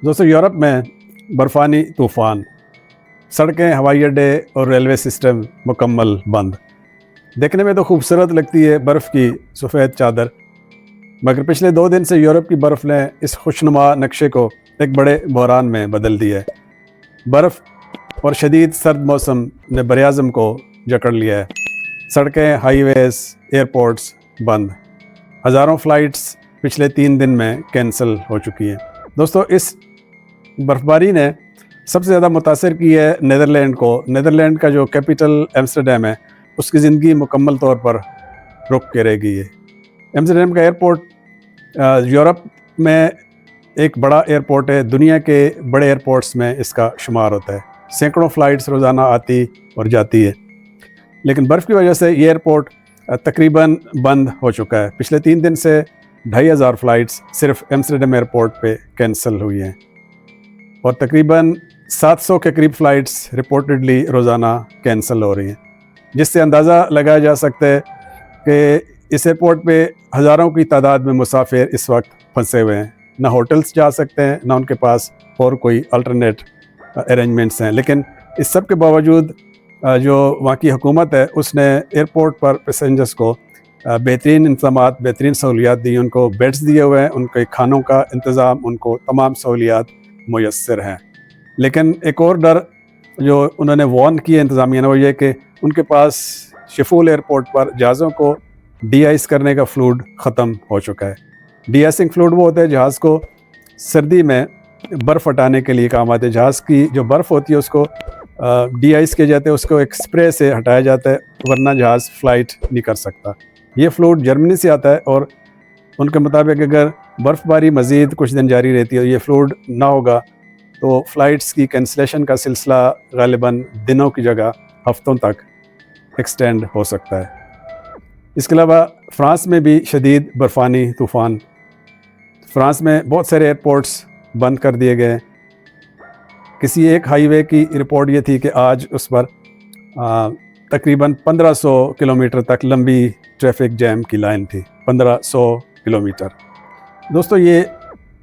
दोस्तों यूरोप में बर्फानी तूफ़ान, सड़कें, हवाई अड्डे और रेलवे सिस्टम मुकम्मल बंद। देखने में तो खूबसूरत लगती है बर्फ़ की सफ़ेद चादर, मगर पिछले 2 दिन से यूरोप की बर्फ़ ने इस खुशनुमा नक्शे को एक बड़े बहरान में बदल दिया है। बर्फ़ और शदीद सर्द मौसम ने बरआज़म को जकड़ लिया है। सड़कें, हाईवेज़, एयरपोर्ट्स बंद। हज़ारों फ़्लाइट्स पिछले 3 दिन में कैंसिल हो चुकी हैं। दोस्तों, इस बर्फ़बारी ने सबसे ज़्यादा मुतासर की है नीदरलैंड को। नीदरलैंड का जो कैपिटल एम्स्टर्डम है, उसकी ज़िंदगी मुकम्मल तौर पर रुक के रह गई है। एम्स्टर्डम का एयरपोर्ट यूरोप में एक बड़ा एयरपोर्ट है, दुनिया के बड़े एयरपोर्ट्स में इसका शुमार होता है। सैकड़ों फ़्लाइट्स रोज़ाना आती और जाती है, लेकिन बर्फ़ की वजह से ये एयरपोर्ट तकरीबन बंद हो चुका है। पिछले 3 दिन से 2500 फ़्लाइट्स सिर्फ एम्स्टर्डम एयरपोर्ट पे कैंसिल हुई हैं और तकरीबन 700 के करीब फ़्लाइट्स रिपोर्टेडली रोज़ाना कैंसिल हो रही हैं, जिससे अंदाज़ा लगाया जा सकता है कि इस एयरपोर्ट पे हज़ारों की तादाद में मुसाफिर इस वक्त फंसे हुए हैं। ना होटल्स जा सकते हैं, ना उनके पास और कोई अल्टरनेट अरेंजमेंट्स हैं। लेकिन इस सब के बावजूद जो वहाँ की हुकूमत है, उसने एयरपोर्ट पर पैसेंजर्स को बेहतरीन इंतज़ामात, बेहतरीन सहूलियात दी। उनको बेड्स दिए हुए हैं, उनके खानों का इंतज़ाम, उनको तमाम सहूलियात मुयस्सर हैं। लेकिन एक और डर जो उन्होंने वार्न किया इंतज़ामिया ने, वो ये कि उनके पास शिफूल एयरपोर्ट पर जहाज़ों को डी आइस करने का फ्लूइड ख़त्म हो चुका है। डी आइसिंग फ्लूइड वो होता है जहाज़ को सर्दी में बर्फ़ हटाने के लिए काम आते हैं। जहाज़ की जो बर्फ़ होती है उसको डी आइस किए जाते हैं, उसको एक स्प्रे से हटाया जाता है, वरना जहाज़ फ़्लाइट नहीं कर सकता। ये फ्लूइड जर्मनी से आता है और उनके मुताबिक अगर बर्फ़बारी मज़ीद कुछ दिन जारी रहती है, ये फ्लूइड ना होगा तो फ़्लाइट्स की कैंसिलेशन का सिलसिला ग़ालिबन दिनों की जगह हफ़्तों तक एक्सटेंड हो सकता है। इसके अलावा फ़्रांस में भी शदीद बर्फ़ानी तूफ़ान। फ़्रांस में बहुत सारे एयरपोर्ट्स बंद कर दिए गए। किसी एक हाईवे की रिपोर्ट ये थी कि आज उस पर तकरीबन 1500 किलोमीटर तक लंबी ट्रैफिक जैम की लाइन थी। 1500 किलोमीटर। दोस्तों, ये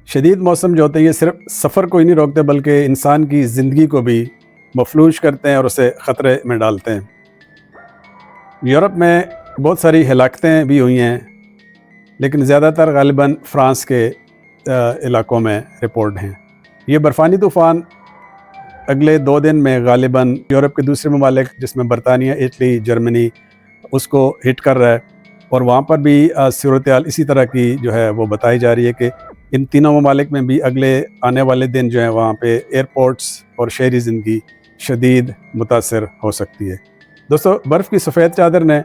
शदीद मौसम जो होते हैं, ये सिर्फ सफ़र को ही नहीं रोकते, बल्कि इंसान की ज़िंदगी को भी मफलूज करते हैं और उसे ख़तरे में डालते हैं। यूरोप में बहुत सारी हलाकतें भी हुई हैं, लेकिन ज़्यादातर ग़ालिबन फ़्रांस के इलाक़ों में रिपोर्ट हैं। ये बर्फ़ानी तूफ़ान अगले 2 दिन में ग़ालिबन यूरोप के दूसरे ममालिक, जिसमें बरतानिया, इटली, जर्मनी, उसको हिट कर रहा है और वहाँ पर भी सूरत-ए-हाल इसी तरह की जो है वो बताई जा रही है कि इन तीनों ममालिक में भी अगले आने वाले दिन जो है वहाँ पे एयरपोर्ट्स और शहरी ज़िंदगी शदीद मुतासर हो सकती है। दोस्तों, बर्फ़ की सफ़ेद चादर ने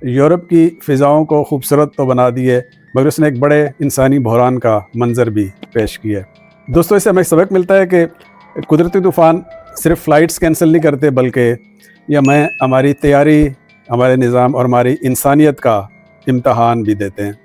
यूरोप की फ़िज़ाओं को खूबसूरत तो बना दी है, मगर उसने एक बड़े इंसानी बहरान का मंज़र भी पेश किया है। दोस्तों, इससे हमें सबक मिलता है कि कुदरती तूफ़ान सिर्फ फ़्लाइट्स कैंसिल नहीं करते, बल्कि ये हमें हमारी तैयारी, हमारे निज़ाम और हमारी इंसानियत का इम्तहान भी देते हैं।